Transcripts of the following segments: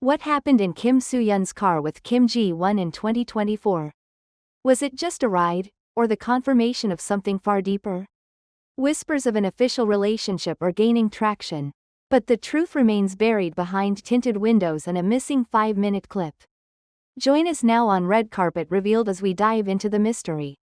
What happened in Kim Soo-hyun's car with Kim Ji-won in 2024? Was it just a ride, or the confirmation of something far deeper? Whispers of an official relationship are gaining traction, but the truth remains buried behind tinted windows and a missing 5-minute clip. Join us now on Red Carpet Revealed as we dive into the mystery,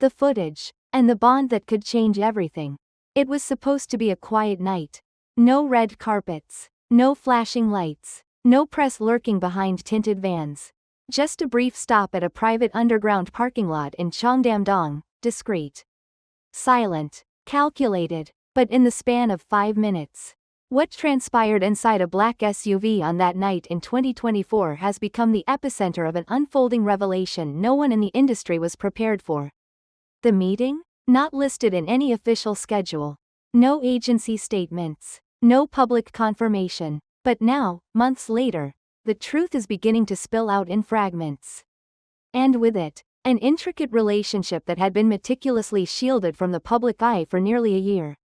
the footage, and the bond that could change everything. It was supposed to be a quiet night. No red carpets, no flashing lights, no press lurking behind tinted vans. Just a brief stop at a private underground parking lot in Cheongdam-dong, discreet, silent, calculated, but in the span of 5 minutes. What transpired inside a black SUV on that night in 2024 has become the epicenter of an unfolding revelation no one in the industry was prepared for. The meeting? Not listed in any official schedule. No agency statements. No public confirmation. But now, months later, the truth is beginning to spill out in fragments. And with it, an intricate relationship that had been meticulously shielded from the public eye for nearly a year.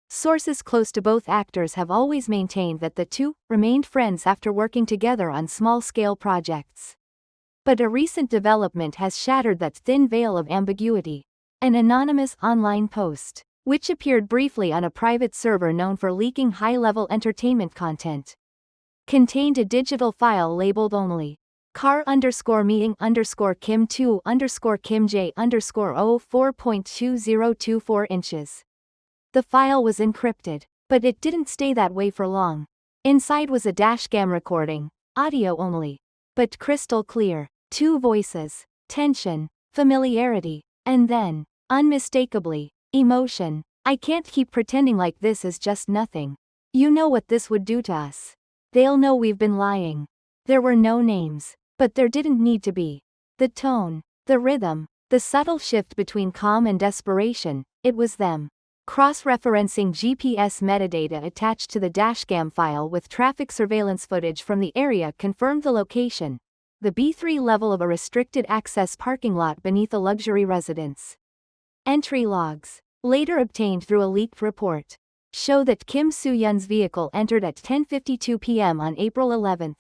Sources close to both actors have always maintained that the two remained friends after working together on small-scale projects. But a recent development has shattered that thin veil of ambiguity. An anonymous online post, which appeared briefly on a private server known for leaking high-level entertainment content, contained a digital file labeled only car_meeting_Kim2_Kim J_0 4.2024 inches. The file was encrypted, but it didn't stay that way for long. Inside was a dashcam recording, audio only, but crystal clear. 2 voices, tension, familiarity, and then, unmistakably, emotion. I can't keep pretending like this is just nothing. You know what this would do to us. They'll know we've been lying. There were no names, but there didn't need to be. The tone, the rhythm, the subtle shift between calm and desperation, it was them. Cross-referencing GPS metadata attached to the dashcam file with traffic surveillance footage from the area confirmed the location, the B3 level of a restricted access parking lot beneath a luxury residence. Entry logs, later obtained through a leaked report, show that Kim Soo-hyun's vehicle entered at 10:52 p.m. on April 11,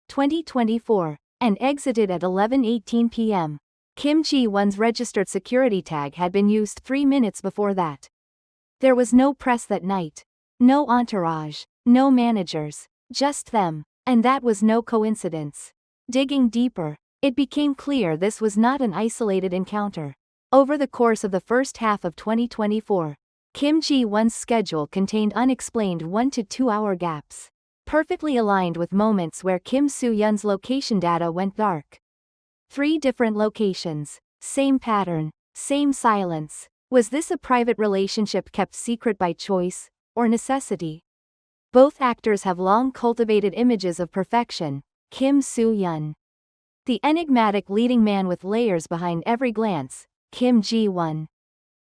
2024, and exited at 11:18 p.m. Kim Ji-won's registered security tag had been used 3 minutes before that. There was no press that night. No entourage, no managers, just them, and that was no coincidence. Digging deeper, it became clear this was not an isolated encounter. Over the course of the first half of 2024, Kim Ji-won's schedule contained unexplained 1 to 2 hour gaps, perfectly aligned with moments where Kim Soo-hyun's location data went dark. 3 different locations, same pattern, same silence. Was this a private relationship kept secret by choice, or necessity? Both actors have long cultivated images of perfection. Kim Soo-hyun, the enigmatic leading man with layers behind every glance. Kim Ji-won,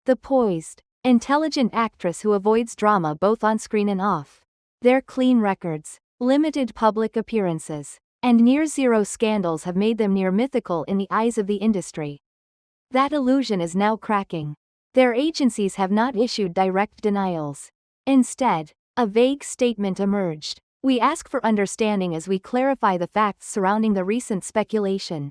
the poised, intelligent actress who avoids drama both on screen and off. Their clean records, limited public appearances, and near-zero scandals have made them near mythical in the eyes of the industry. That illusion is now cracking. Their agencies have not issued direct denials. Instead, a vague statement emerged. We ask for understanding as we clarify the facts surrounding the recent speculation.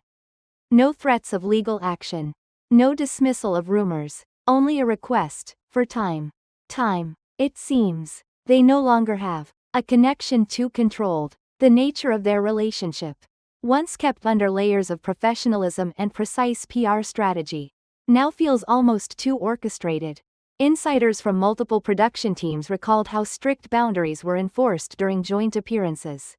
No threats of legal action. No dismissal of rumors. Only a request for time. Time. It seems they no longer have a connection too controlled. The nature of their relationship, once kept under layers of professionalism and precise PR strategy, now feels almost too orchestrated. Insiders from multiple production teams recalled how strict boundaries were enforced during joint appearances.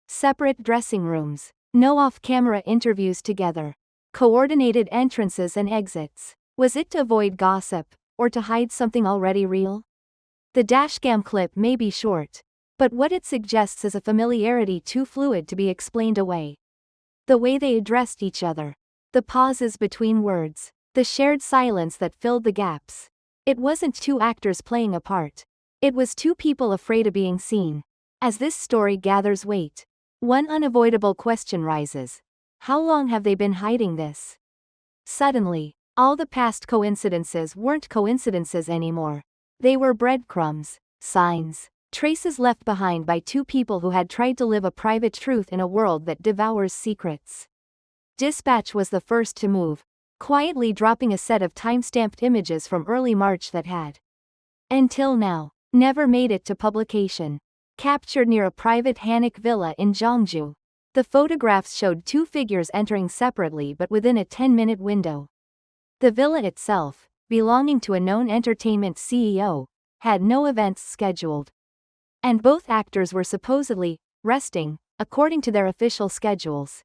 Separate dressing rooms, no off-camera interviews together, coordinated entrances and exits. Was it to avoid gossip, or to hide something already real? The dashcam clip may be short, but what it suggests is a familiarity too fluid to be explained away. The way they addressed each other, the pauses between words, the shared silence that filled the gaps. It wasn't 2 actors playing a part. It was 2 people afraid of being seen. As this story gathers weight, one unavoidable question rises. How long have they been hiding this? Suddenly, all the past coincidences weren't coincidences anymore. They were breadcrumbs, signs, Traces left behind by two people who had tried to live a private truth in a world that devours secrets. Dispatch was the first to move, quietly dropping a set of time-stamped images from early March that had, until now, never made it to publication. Captured near a private Hanok villa in Jeongju. The photographs showed two figures entering separately but within a 10-minute window. The villa itself, belonging to a known entertainment CEO, had no events scheduled. And both actors were supposedly resting, according to their official schedules.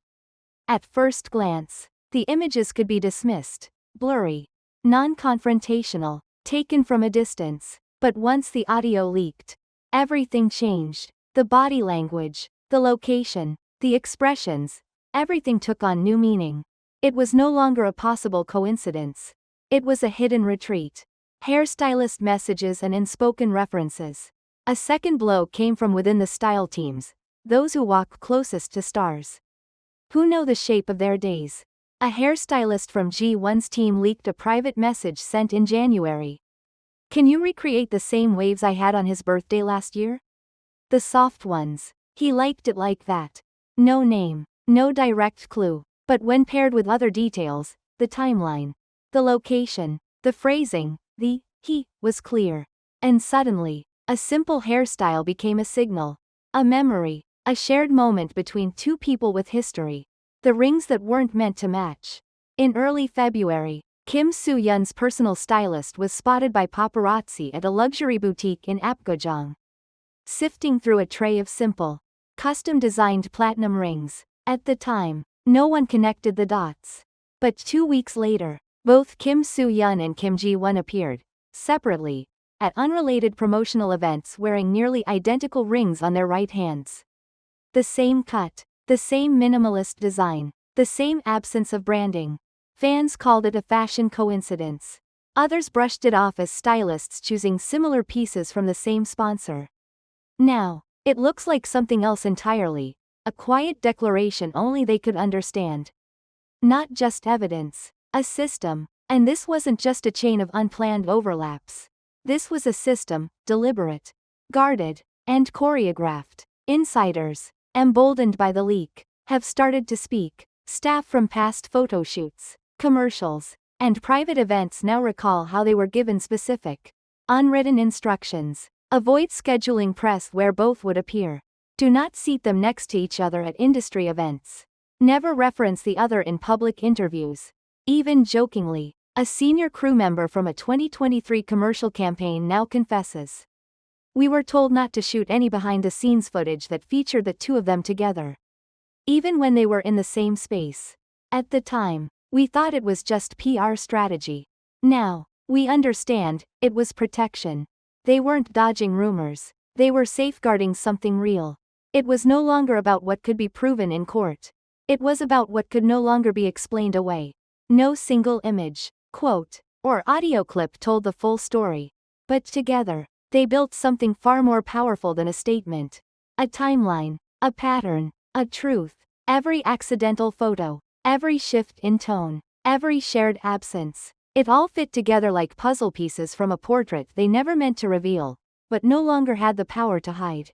At first glance, the images could be dismissed, blurry, non-confrontational, taken from a distance. But once the audio leaked, everything changed. The body language, the location, the expressions, everything took on new meaning. It was no longer a possible coincidence. It was a hidden retreat. Hairstylist messages and unspoken references. A second blow came from within the style teams, those who walk closest to stars, who know the shape of their days. A hairstylist from G1's team leaked a private message sent in January. "Can you recreate the same waves I had on his birthday last year? The soft ones." He liked it like that. No name, no direct clue, but when paired with other details, the timeline, the location, the phrasing, he was clear. And suddenly, a simple hairstyle became a signal, a memory, a shared moment between two people with history. The rings that weren't meant to match. In early February, Kim Soo-hyun's personal stylist was spotted by paparazzi at a luxury boutique in Apgujeong, sifting through a tray of simple, custom-designed platinum rings. At the time, no one connected the dots. But 2 weeks later, both Kim Soo-hyun and Kim Ji-won appeared, separately, at unrelated promotional events wearing nearly identical rings on their right hands. The same cut, the same minimalist design, the same absence of branding. Fans called it a fashion coincidence. Others brushed it off as stylists choosing similar pieces from the same sponsor. Now, it looks like something else entirely, a quiet declaration only they could understand. Not just evidence, a system. And this wasn't just a chain of unplanned overlaps. This was a system, deliberate, guarded, and choreographed. Insiders, emboldened by the leak, have started to speak. Staff from past photo shoots, commercials, and private events now recall how they were given specific, unwritten instructions. Avoid scheduling press where both would appear. Do not seat them next to each other at industry events. Never reference the other in public interviews. Even jokingly, a senior crew member from a 2023 commercial campaign now confesses, "We were told not to shoot any behind-the-scenes footage that featured the two of them together. Even when they were in the same space. At the time, we thought it was just PR strategy. Now, we understand, it was protection. They weren't dodging rumors. They were safeguarding something real. It was no longer about what could be proven in court. It was about what could no longer be explained away." No single image, quote, or audio clip told the full story. But together, they built something far more powerful than a statement. A timeline, a pattern, a truth. Every accidental photo, every shift in tone, every shared absence. It all fit together like puzzle pieces from a portrait they never meant to reveal, but no longer had the power to hide.